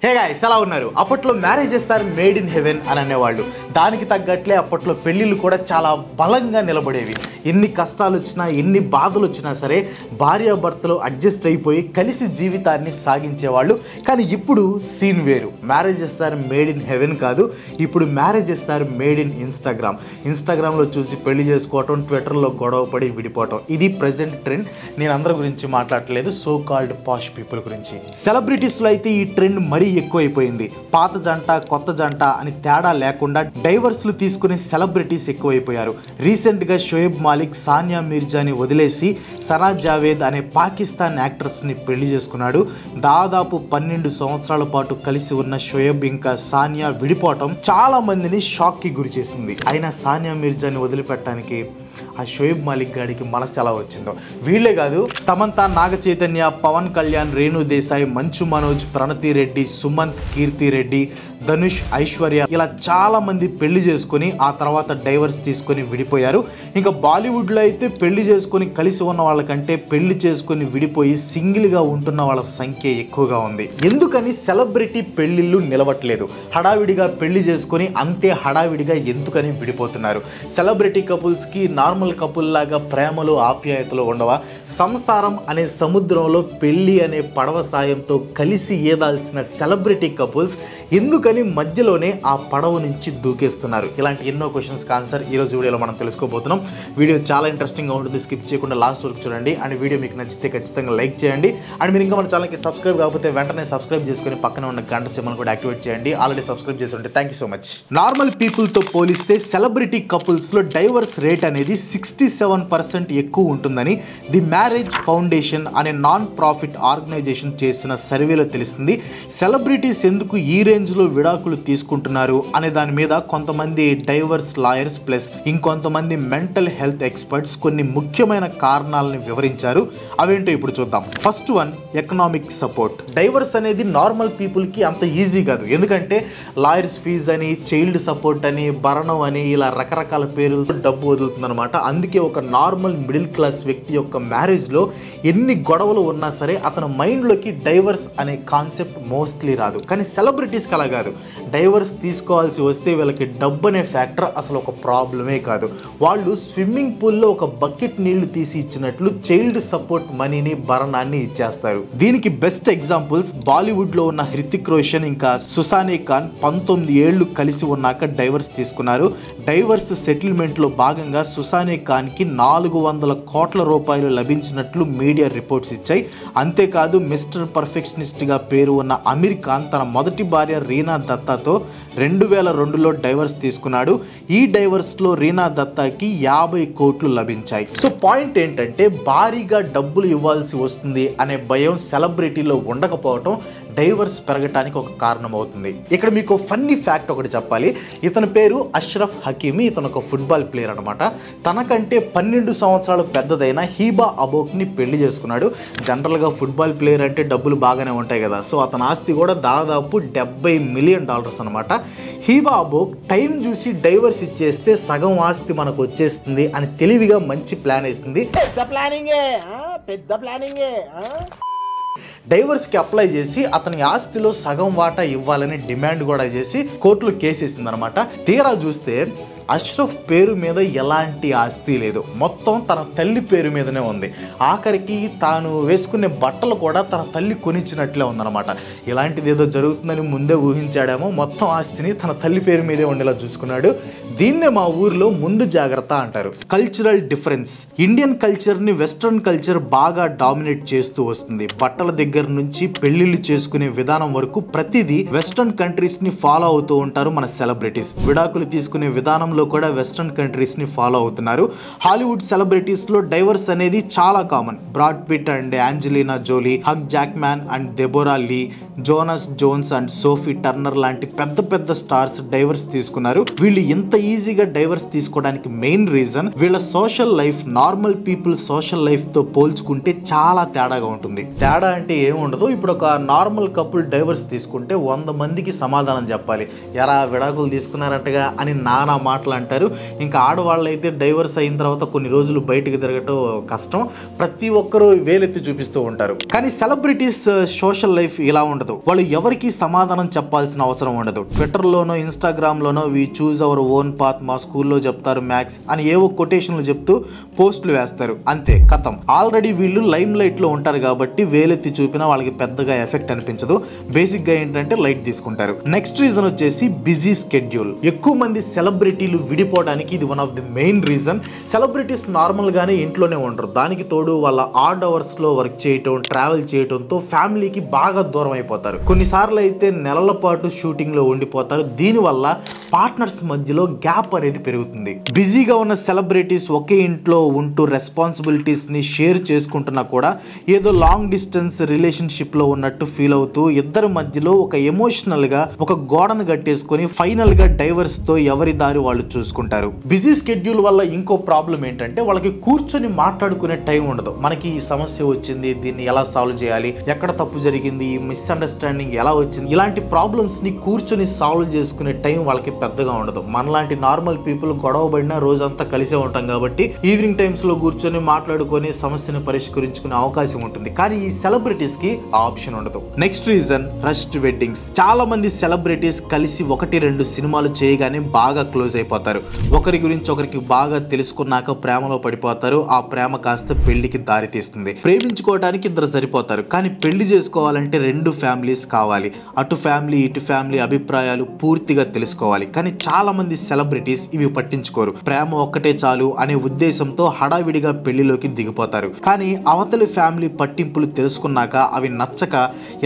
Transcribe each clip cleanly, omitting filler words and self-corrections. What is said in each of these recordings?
Hey guys ఎలా ఉన్నారు? అప్పట్లో marriages are made in heaven అని అనేవాళ్ళు. దానికి తగ్గట్లే అప్పట్లో పెళ్ళిళ్ళు కూడా చాలా బలంగా నిలబడేవి. ఎన్ని కష్టాలు వచ్చినా ఎన్ని బాధలు వచ్చినా సరే భార్యాభర్తలు అడ్జస్ట్ అయిపోయి కలిసి జీవితాన్ని సాగించేవాళ్ళు. కానీ ఇప్పుడు సీన్ వేరు. Marriages are made in heaven కాదు, ఇప్పుడు మ్యారేజెస్ ఆర్ మేడ్ ఇన్ ఇన్స్టాగ్రామ్లో చూసి పెళ్లి చేసుకోవటం, ట్విట్టర్లో గొడవ పడి విడిపోవటం. ఇది ప్రజెంట్ ట్రెండ్. నేను అందరి గురించి మాట్లాడట్లేదు, సో కాల్డ్ పాష్ పీపుల్ గురించి. సెలబ్రిటీస్లో అయితే ఈ ట్రెండ్ మరీ ఎక్కువైపోయింది. పాత జంట కొత్త జంట అని తేడా లేకుండా డైవర్స్లు తీసుకునే సెలబ్రిటీస్ ఎక్కువైపోయారు. రీసెంట్గా షోయబ్ మాలిక్ సానియా మీర్జాని వదిలేసి సనా జావేద్ అనే పాకిస్తాన్ యాక్ట్రెస్ని పెళ్లి చేసుకున్నాడు. దాదాపు 12 సంవత్సరాల పాటు కలిసి ఉన్న షోయబ్ ఇంకా సానియా విడిపోవటం చాలా మందిని షాక్కి గురి చేసింది. అయినా సానియా మీర్జాని వదిలిపెట్టడానికి ఆ షోయబ్ మాలిక్ గాడికి మనసు ఎలా వచ్చిందో. వీళ్ళే కాదు, సమంత, నాగ చైతన్య, పవన్ కళ్యాణ్, రేణు దేశాయ్, మంచు మనోజ్, ప్రణతి రెడ్డి, సుమంత్, కీర్తి రెడ్డి, ధనుష్, ఐశ్వర్య ఇలా చాలా మంది పెళ్లి చేసుకొని ఆ తర్వాత డైవర్స్ తీసుకొని విడిపోయారు. ఇంకా బాలీవుడ్లో అయితే పెళ్లి చేసుకొని కలిసి ఉన్న వాళ్ళకంటే పెళ్లి చేసుకొని విడిపోయి సింగిల్గా ఉంటున్న వాళ్ళ సంఖ్య ఎక్కువగా ఉంది. ఎందుకని సెలబ్రిటీ పెళ్లిళ్ళు నిలవట్లేదు? హడావిడిగా పెళ్లి చేసుకొని అంతే హడావిడిగా ఎందుకని విడిపోతున్నారు? సెలబ్రిటీ కపుల్స్కి నార్మల్ కపుల్ లాగా ప్రేమలు ఆప్యాయతలు ఉండవా? సంసారం అనే సముద్రంలో పెళ్లి అనే పడవ సాయంతో కలిసి ఈదాల్సిన సెలబ్రిటీ కపుల్స్ ఎందుకని మధ్యలోనే ఆ పడవ నుంచి దూకేస్తున్నారు? ఇలాంటి ఎన్నో క్వశ్చన్స్కి ఆన్సర్ ఈరోజు వీడియోలో మనం తెలుసుకోబోతున్నాం. వీడియో చాలా ఇంట్రెస్టింగ్గా ఉంటుంది, స్కిప్ చేయకుండా లాస్ట్ వరకు చూడండి. అండ్ వీడియో మీకు నచ్చితే ఖచ్చితంగా లైక్ చేయండి. అండ్ మీరు ఇంకా మన ఛానల్కి సబ్స్క్రైబ్ కాకపోతే వెంటనే సబ్స్క్రైబ్ చేసుకొని పక్కన ఉన్న గంట సింబల్ కూడా యాక్టివేట్ చేయండి. ఆల్రెడీ సబ్స్క్రైబ్ చేసి ఉంటే thank you so much. Normal పీపుల్తో పోలిస్తే సెలబ్రిటీ కపుల్స్లో డైవర్స్ రేట్ అనేది 67% ఎక్కువ ఉంటుందని ది మ్యారేజ్ ఫౌండేషన్ అనే నాన్ ప్రాఫిట్ ఆర్గనైజేషన్ చేసిన సర్వేలో తెలిసింది. సెలబ్రిటీస్ ఎందుకు ఈ రేంజ్లో విడాకులు తీసుకుంటున్నారు అనే దాని మీద కొంతమంది డైవర్స్ లాయర్స్ ప్లస్ ఇంకొంతమంది మెంటల్ హెల్త్ ఎక్స్పర్ట్స్ కొన్ని ముఖ్యమైన కారణాలను వివరించారు. అవేంటో ఇప్పుడు చూద్దాం. First one, economic support. Divorce అనేది నార్మల్ పీపుల్కి అంత ఈజీ కాదు. ఎందుకంటే లాయర్స్ ఫీజ్ అని, చైల్డ్ సపోర్ట్ అని, భరణం అని ఇలా రకరకాల పేర్లతో డబ్బు వదులుతుందన్నమాట. అందుకే ఒక నార్మల్ మిడిల్ క్లాస్ వ్యక్తి యొక్క మ్యారేజ్లో ఎన్ని గొడవలు ఉన్నా సరే అతని మైండ్లోకి డైవర్స్ అనే కాన్సెప్ట్ మోస్ట్లీ రాదు. కానీ సెలబ్రిటీస్కి అలా కాదు. డైవర్స్ తీసుకోవాల్సి వస్తే వీళ్ళకి డబ్బు అనే ఫ్యాక్టర్ అసలు ఒక ప్రాబ్లమే కాదు. వాళ్ళు స్విమ్మింగ్ పూల్లో ఒక బకెట్ నీళ్లు తీసి ఇచ్చినట్లు చైల్డ్ సపోర్ట్ మనీని, భరణాన్ని ఇచ్చేస్తారు. దీనికి బెస్ట్ ఎగ్జాంపుల్స్ బాలీవుడ్లో ఉన్న హృతిక్ రోషన్ ఇంకా సుసానే ఖాన్ 19 ఏళ్లు కలిసి ఉన్నాక డైవర్స్ తీసుకున్నారు. డైవర్స్ సెటిల్మెంట్లో భాగంగా సుసానే ఖాన్కి 400 కోట్ల రూపాయలు లభించినట్లు మీడియా రిపోర్ట్స్ ఇచ్చాయి. అంతేకాదు మిస్టర్ పర్ఫెక్షనిస్ట్గా పేరు ఉన్న అమీర్ ఖాన్ తన మొదటి భార్య రీనా దత్తాతో 2002లో డైవర్స్ తీసుకున్నాడు. ఈ డైవర్స్లో రీనా దత్తాకి 50 కోట్లు లభించాయి. సో పాయింట్ ఏంటంటే భారీగా డబ్బులు ఇవ్వాల్సి వస్తుంది అనే భయం సెలబ్రిటీలో ఉండకపోవటం డైవర్స్ పెరగటానికి ఒక కారణం అవుతుంది. ఇక్కడ మీకు ఫన్నీ ఫ్యాక్ట్ ఒకటి చెప్పాలి. ఇతని పేరు అష్రఫ్ హకీమి. ఇతను ఒక ఫుట్బాల్ ప్లేయర్ అనమాట. తనకంటే 12 సంవత్సరాలు పెద్దదైన హీబా అబోక్ని పెళ్లి చేసుకున్నాడు. జనరల్గా ఫుట్బాల్ ప్లేయర్ అంటే డబ్బులు బాగానే ఉంటాయి కదా. సో అతని ఆస్తి కూడా దాదాపు $70 మిలియన్ అనమాట. హీబా అబోక్ టైం చూసి డైవర్స్ ఇచ్చేస్తే సగం ఆస్తి మనకు వచ్చేస్తుంది అని తెలివిగా మంచి ప్లాన్ వేస్తుంది. పెద్ద ప్లానింగే. డైవర్స్కి అప్లై చేసి అతని ఆస్తిలో సగం వాటా ఇవ్వాలని డిమాండ్ కూడా చేసి కోర్టులో కేసు వేసింది అనమాట. తీరా చూస్తే అష్రఫ్ పేరు మీద ఎలాంటి ఆస్తి లేదు, మొత్తం తన తల్లి పేరు మీదనే ఉంది. ఆఖరికి తాను వేసుకునే బట్టలు కూడా తన తల్లి కొనిచ్చినట్లే ఉందన్నమాట. ఇలాంటిది ఏదో జరుగుతుందని ముందే ఊహించాడేమో, మొత్తం ఆస్తిని తన తల్లి పేరు మీదే ఉండేలా చూసుకున్నాడు. దీన్నే మా ఊర్లో ముందు జాగ్రత్త అంటారు. Cultural difference. ఇండియన్ కల్చర్ని వెస్ట్రన్ కల్చర్ బాగా డామినేట్ చేస్తూ వస్తుంది. బట్టల దగ్గర నుంచి పెళ్లిళ్ళు చేసుకునే విధానం వరకు ప్రతిదీ వెస్ట్రన్ కంట్రీస్ని ఫాలో అవుతూ ఉంటారు మన సెలబ్రిటీస్. విడాకులు తీసుకునే విధానంలో కూడా వెస్ట్రన్ కంట్రీస్ ని ఫాలో అవుతున్నారు. హాలీవుడ్ సెలబ్రిటీస్ లో డైవర్స్ అనేది చాలా common. Brad Pitt and Angelina Jolie, Hugh Jackman and Deborah Lee, Jonas Jones and Sophie Turner లాంటి పెద్ద పెద్ద స్టార్స్ డైవర్స్ తీసుకున్నారు. వీళ్ళు ఇంత ఈజీగా డైవర్స్ తీసుకోవడానికి మెయిన్ రీజన్ వీళ్ళ social life normal people social life తో పోల్చుకుంటే చాలా తేడాగా ఉంటుంది. తేడా అంటే ఏముండదు. ఇప్పుడు ఒక నార్మల్ కపుల్ డైవర్స్ తీసుకుంటే 100 మందికి సమాధానం చెప్పాలి. ఎరా విడాకులు తీసుకున్నారంటగా అని నానా మాటలు మాటలు అంటారు. ఇంకా ఆడవాళ్ళు అయితే డైవర్స్ అయిన తర్వాత కొన్ని రోజులు బయటకు తిరగటం కష్టం, ప్రతి ఒక్కరూ వేలెత్తి చూపిస్తూ ఉంటారు. కానీ సెలబ్రిటీస్ సోషల్ లైఫ్ ఇలా ఉండదు. వాళ్ళు ఎవరికి సమాధానం చెప్పాల్సిన అవసరం ఉండదు. ట్విట్టర్లోనో ఇన్స్టాగ్రామ్లోనో వి చూజ్ అవర్ ఓన్ పాత్, మా స్కూల్లో చెప్తారు మ్యాథ్స్ అని ఏవో కొటేషన్లు చెప్తూ పోస్టులు వేస్తారు, అంతే కథం. ఆల్రెడీ వీళ్ళు లైమ్ లైట్లో ఉంటారు కాబట్టి వేలెత్తి చూపినా వాళ్ళకి పెద్దగా ఎఫెక్ట్ అనిపించదు. బేసిక్గా ఏంటంటే లైట్ తీసుకుంటారు. నెక్స్ట్ రీజన్ వచ్చేసి బిజీ స్కెడ్యూల్. ఎక్కువ మంది సెలబ్రిటీలు విడిపోవడానికి ఇది one of the main reason. Celebrities నార్మల్గానే ఇంట్లోనే ఉండరు, దానికి తోడు వాళ్ళ ఆడ్ అవర్స్లో వర్క్ చేయటం, ట్రావెల్ చేయటంతో ఫ్యామిలీకి బాగా దూరం అయిపోతారు. కొన్నిసార్లు అయితే నెలల పాటు షూటింగ్లో ఉండిపోతారు. దీనివల్ల పార్ట్నర్స్ మధ్యలో గ్యాప్ అనేది పెరుగుతుంది. బిజీగా ఉన్న సెలబ్రిటీస్ ఒకే ఇంట్లో ఉంటూ రెస్పాన్సిబిలిటీస్ని షేర్ చేసుకుంటున్నా కూడా ఏదో లాంగ్ డిస్టెన్స్ రిలేషన్షిప్లో ఉన్నట్టు ఫీల్ అవుతూ ఇద్దరి మధ్యలో ఒక ఎమోషనల్గా ఒక గోడను కట్టేసుకొని ఫైనల్గా డైవర్స్తో ఎవరి దారి వాళ్ళు చూసుకుంటారు. బిజీ స్కెడ్యూల్ వల్ల ఇంకో ప్రాబ్లం ఏంటంటే వాళ్ళకి కూర్చొని మాట్లాడుకునే టైం ఉండదు. మనకి ఈ సమస్య వచ్చింది, దీన్ని ఎలా సాల్వ్ చేయాలి, ఎక్కడ తప్పు జరిగింది, ఈ మిస్అండర్స్టాండింగ్ ఎలా వచ్చింది, ఇలాంటి ప్రాబ్లమ్స్ని కూర్చొని సాల్వ్ చేసుకునే టైం వాళ్ళకి పెద్దగా ఉండదు. మనలాంటి నార్మల్ పీపుల్ గొడవ పడినా రోజంతా కలిసే ఉంటాం కాబట్టి ఈవినింగ్ టైమ్స్లో కూర్చొని మాట్లాడుకొని సమస్యను పరిష్కరించుకునే అవకాశం ఉంటుంది. కానీ ఈ సెలబ్రిటీస్కి ఆ ఆప్షన్ ఉండదు. Next reason rushed weddings. చాలా మంది సెలబ్రిటీస్ కలిసి 1-2 సినిమాలు చేయగానే బాగా క్లోజ్ అయిపోతారు. ఒకరి గురించి ఒకరికి బాగా తెలుసుకున్నాక ప్రేమలో పడిపోతారు. ఆ ప్రేమ కాస్త పెళ్లికి దారి తీస్తుంది. ప్రేమించుకోవడానికి ఇద్దరు సరిపోతారు, కానీ పెళ్లి చేసుకోవాలంటే 2 ఫ్యామిలీస్ కావాలి. అటు ఫ్యామిలీ ఇటు ఫ్యామిలీ అభిప్రాయాలు పూర్తిగా తెలుసుకోవాలి. కానీ చాలా మంది సెలబ్రిటీస్ ఇవి పట్టించుకోరు. ప్రేమ ఒక్కటే చాలు అనే ఉద్దేశంతో హడావిడిగా పెళ్లిలోకి దిగిపోతారు. కానీ అవతలి ఫ్యామిలీ పట్టింపులు తెలుసుకున్నాక అవి నచ్చక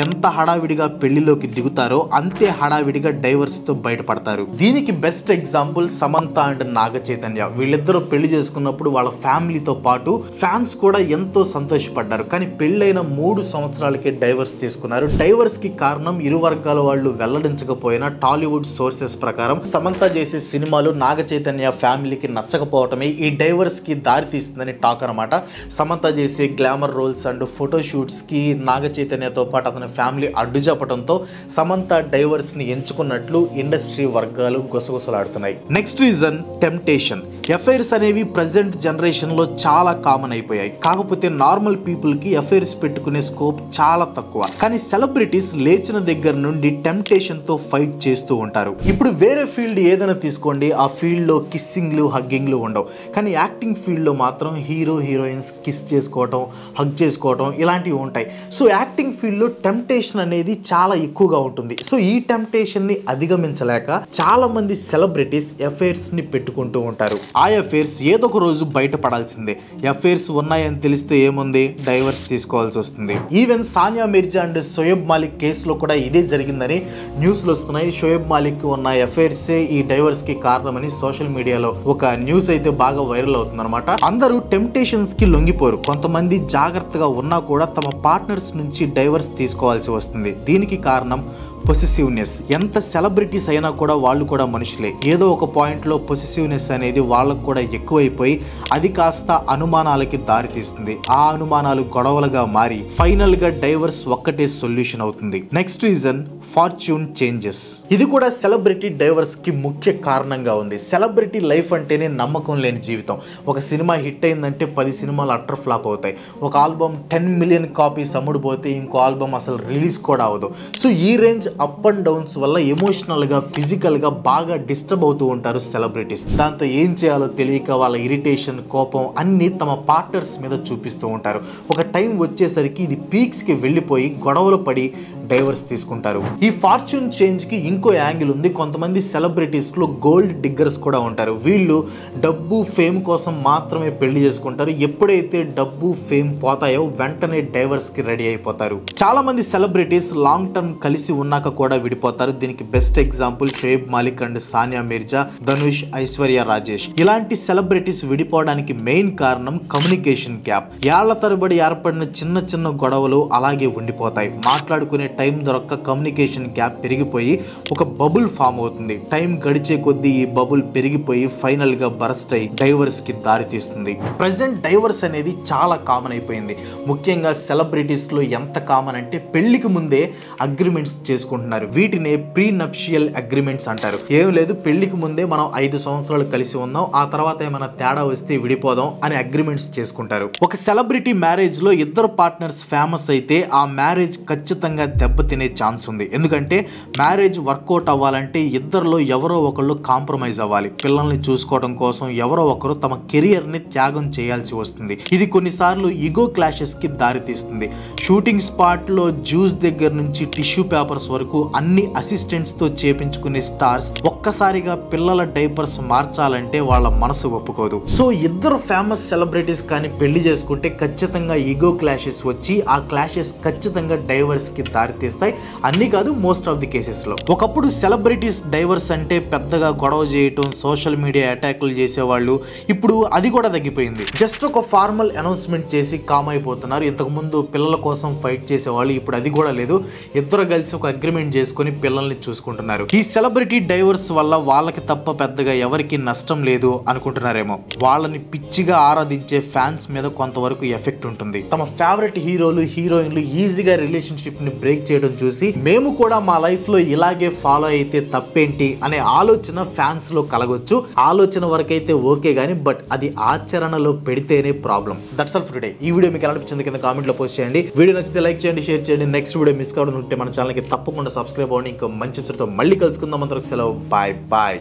ఎంత హడావిడిగా పెళ్లిలోకి దిగుతారో అంతే హడావిడిగా డైవర్స్ తో బయటపడతారు. దీనికి best example Samantha and Naga Chaitanya. వీళ్ళిద్దరూ పెళ్లి చేసుకున్నప్పుడు వాళ్ళ ఫ్యామిలీతో పాటు ఫ్యాన్స్ కూడా ఎంతో సంతోషపడ్డారు. కానీ పెళ్ళైన 3 సంవత్సరాలకే డైవర్స్ తీసుకున్నారు. డైవర్స్ కి కారణం ఇరు వర్గాల వాళ్ళు వెల్లడించకపోయినా టాలీవుడ్ సోర్సెస్ ప్రకారం సమంత చేసే సినిమాలు నాగ చైతన్య ఫ్యామిలీకి నచ్చకపోవటమే ఈ డైవర్స్ కి దారి తీస్తుందని టాక్ అనమాట. సమంత చేసే glamour roles and photo shoots కి నాగ చైతన్యతో పాటు అతని ఫ్యామిలీ అడ్డు చెప్పడంతో సమంత డైవర్స్ ని ఎంచుకున్నట్లు ఇండస్ట్రీ వర్గాలు గుసగుసలాడుతున్నాయి. Next reason temptation. అఫైర్స్ అనేవి ప్రజెంట్ జనరేషన్ లో చాలా కామన్ అయిపోయాయి. కాకపోతే నార్మల్ పీపుల్ కి అఫైర్స్ పెట్టుకునే స్కోప్ చాలా తక్కువ. కానీ సెలబ్రిటీస్ లేచిన దగ్గర నుండి టెంప్టేషన్ తో ఫైట్ చేస్తూ ఉంటారు. ఇప్పుడు వేరే ఫీల్డ్ ఏదైనా తీసుకోండి, ఆ ఫీల్డ్ లో కిస్సింగ్లు హగ్గింగ్లు ఉండవు. కానీ యాక్టింగ్ ఫీల్డ్ లో మాత్రం హీరో హీరోయిన్స్ కిస్ చేసుకోవటం, హగ్ చేసుకోవటం ఇలాంటివి ఉంటాయి. సో యాక్టింగ్ ఫీల్డ్ లో టెంప్టేషన్ అనేది చాలా ఎక్కువగా ఉంటుంది. సో ఈ టెంప్టేషన్ ని అధిగమించలేక చాలా మంది సెలబ్రిటీస్ అఫైర్స్ ని పెట్టుకుంటూ ఉంటారు. ఆ అఫైర్స్ ఏదో ఒక రోజు బయటపడాల్సిందే. అఫైర్స్ ఉన్నాయని తెలిస్తే ఏముంది, డైవర్స్ తీసుకోవాల్సి వస్తుంది. ఈవెన్ సానియా మిర్జా అండ్ షోయబ్ మాలిక్ కేసులో కూడా ఇదే జరిగిందని న్యూస్లు వస్తున్నాయి. షోయబ్ మాలిక్ ఉన్న అఫైర్సే ఈ డైవర్స్ కి కారణమని సోషల్ మీడియాలో ఒక న్యూస్ అయితే బాగా వైరల్ అవుతుందన్నమాట. అందరూ టెంప్టేషన్స్ కి లొంగిపోరు. కొంతమంది జాగ్రత్తగా ఉన్నా కూడా తమ పార్ట్నర్స్ నుంచి డైవర్స్ తీసుకోవాల్సి వస్తుంది. దీనికి కారణం పొసెసివ్నెస్. ఎంత సెలబ్రిటీస్ అయినా కూడా వాళ్ళు కూడా మనుషులే. ఏదో ఒక పాయింట్లో పొసెసివ్నెస్ అనేది వాళ్ళకు కూడా ఎక్కువైపోయి అది కాస్త అనుమానాలకి దారి తీస్తుంది. ఆ అనుమానాలు గొడవలుగా మారి ఫైనల్ గా డైవర్స్ ఒక్కటే సొల్యూషన్ అవుతుంది. Next reason fortune changes. ఇది కూడా సెలబ్రిటీ డైవర్స్ కి ముఖ్య కారణంగా ఉంది. సెలబ్రిటీ లైఫ్ అంటేనే నమ్మకం లేని జీవితం. ఒక సినిమా హిట్ అయిందంటే 10 సినిమాలు అట్టర్ ఫ్లాప్ అవుతాయి. ఒక ఆల్బమ్ 10 మిలియన్ కాపీస్ అమ్ముడుపోతే ఇంకో ఆల్బమ్ అసలు రిలీజ్ కూడా అవ్వదు. సో ఈ రేంజ్ అప్ అండ్ డౌన్స్ వల్ల ఎమోషనల్గా ఫిజికల్గా బాగా డిస్టర్బ్ అవుతూ ఉంటారు సెలబ్రిటీస్. దాంతో ఏం చేయాలో తెలియక వాళ్ళ ఇరిటేషన్, కోపం అన్నీ తమ పార్ట్నర్స్ మీద చూపిస్తూ ఉంటారు. ఒక టైం వచ్చేసరికి ఇది పీక్స్కి వెళ్ళిపోయి గొడవలు పడి డైవర్స్ తీసుకుంటారు. ఈ ఫార్చ్యూన్ చేంజ్కి ఇంకో యాంగిల్ ఉంది. కొంతమంది సెలబ్రిటీస్లో గోల్డ్ డిగ్గర్స్ కూడా ఉంటారు. వీళ్ళు డబ్బు ఫేమ్ కోసం మాత్రమే పెళ్లి చేసుకుంటారు. ఎప్పుడైతే డబ్బు ఫేమ్ పోతాయో వెంటనే డైవర్స్కి రెడీ అయిపోతారు. చాలా మంది సెలబ్రిటీస్ లాంగ్ టర్మ్ కలిసి ఉన్నాక కూడా విడిపోతారు. దీనికి best example Shoaib Malik and Sania Mirza, Dhanush, Aishwarya Rajesh. ఇలాంటి సెలబ్రిటీస్ విడిపోవడానికి మెయిన్ కారణం కమ్యూనికేషన్ గ్యాప్. ఏళ్ల తరబడి ఏర్పడిన చిన్న చిన్న గొడవలు అలాగే ఉండిపోతాయి. మాట్లాడుకునే టైం దొరక్క కమ్యూనికేషన్ గ్యాప్ పెరిగిపోయి ఒక బబుల్ ఫామ్ అవుతుంది. టైం గడిచే కొద్దీ ఈ బబుల్ పెరిగిపోయి ఫైనల్ గా బరస్ట్ అయి డైవర్స్ కి దారి తీస్తుంది. ప్రజెంట్ డైవర్స్ అనేది చాలా కామన్ అయిపోయింది. ముఖ్యంగా సెలబ్రిటీస్ లో ఎంత కామన్ అంటే పెళ్లికి ముందే అగ్రిమెంట్స్ చేసుకుంటున్నారు. వీటినే ప్రీ నప్షియల్ అగ్రిమెంట్స్ అంటారు. ఏం లేదు, పెళ్లికి ముందే ముందే మనం 5 సంవత్సరాలు కలిసి ఉందాం, ఆ తర్వాత ఏమైనా తేడా వస్తే విడిపోదాం అని అగ్రిమెంట్స్ చేసుకుంటారు. ఒక సెలబ్రిటీ మ్యారేజ్ లో ఇద్దరు పార్ట్నర్స్ ఫేమస్ అయితే ఆ మ్యారేజ్ ఖచ్చితంగా దెబ్బతినే ఛాన్స్ ఉంది. ఎందుకంటే మ్యారేజ్ వర్కౌట్ అవ్వాలంటే ఇద్దరిలో ఎవరో ఒకళ్ళు కాంప్రమైజ్ అవ్వాలి. పిల్లల్ని చూసుకోవడం కోసం ఎవరో ఒకరు తమ కెరియర్ ని త్యాగం చేయాల్సి వస్తుంది. ఇది కొన్నిసార్లు ఈగో క్లాషెస్ కి దారితీస్తుంది. షూటింగ్ స్పాట్ లో జ్యూస్ దగ్గర నుంచి టిష్యూ పేపర్స్ వరకు అన్ని అసిస్టెంట్స్ తో చేపించుకునే స్టార్స్ ఒక్కసారిగా పిల్లల డైపర్స్ మార్చాలంటే వాళ్ళ మనసు ఒప్పుకోదు. సో ఇద్దరు ఫేమస్ సెలబ్రిటీస్ కానీ పెళ్లి చేసుకుంటే ఖచ్చితంగా ఈగో క్లాషెస్ వచ్చి ఆ క్లాషెస్ ఖచ్చితంగా డైవర్స్ కి దారితీస్తాయి. అన్ని కాదు, మోస్ట్ ఆఫ్ ది కేసెస్ లో. ఒకప్పుడు సెలబ్రిటీస్ డైవర్స్ అంటే పెద్దగా గొడవ చేయటం, సోషల్ మీడియా అటాక్లు చేసేవాళ్ళు. ఇప్పుడు అది కూడా తగ్గిపోయింది. జస్ట్ ఒక ఫార్మల్ అనౌన్స్మెంట్ చేసి కామ్ అయిపోతున్నారు. ఇంతకు ముందు పిల్లల కోసం ఫైట్ చేసేవాళ్ళు, ఇప్పుడు అది కూడా లేదు. ఇద్దరు కలిసి ఒక అగ్రిమెంట్ చేసుకుని పిల్లల్ని చూసుకుంటున్నారు. ఈ సెలబ్రిటీ డైవర్స్ వల్ల వాళ్ళకి తప్ప పెద్దగా ఎవరికి నష్టం లేదు అనుకుంటున్నారేమో. వాళ్ళని పిచ్చిగా ఆరాధించే ఫ్యాన్స్ మీద కొంతవరకు ఎఫెక్ట్ ఉంటుంది. తమ ఫేవరెట్ హీరోలు, హీరోయిన్లు ఈజీగా రిలేషన్షిప్ ని బ్రేక్ చేయడం చూసి మేము కూడా మా లైఫ్ లో ఇలాగే ఫాలో అయితే తప్పేంటి అనే ఆలోచన ఫ్యాన్స్ లో కలగొచ్చు. ఆలోచన వరకైతే ఓకే గానీ బట్ అది ఆచరణలో పెడితేనే problem. That's all for today. ఈ వీడియో మీకు ఎలా అనిపించింది కింద కామెంట్ లో పోస్ట్ చేయండి. వీడియో నచ్చితే లైక్ చేయండి, షేర్ చేయండి. నెక్స్ట్ వీడియో మిస్ కావడం ఉంటే మన ఛానల్ కి తప్పకుండా సబ్స్క్రైబ్ అవ్వండి. ఇంకో మంచి చిత్రంతో మళ్ళీ కలుసుకుందాం. అందరికి సెలవు. Bye bye.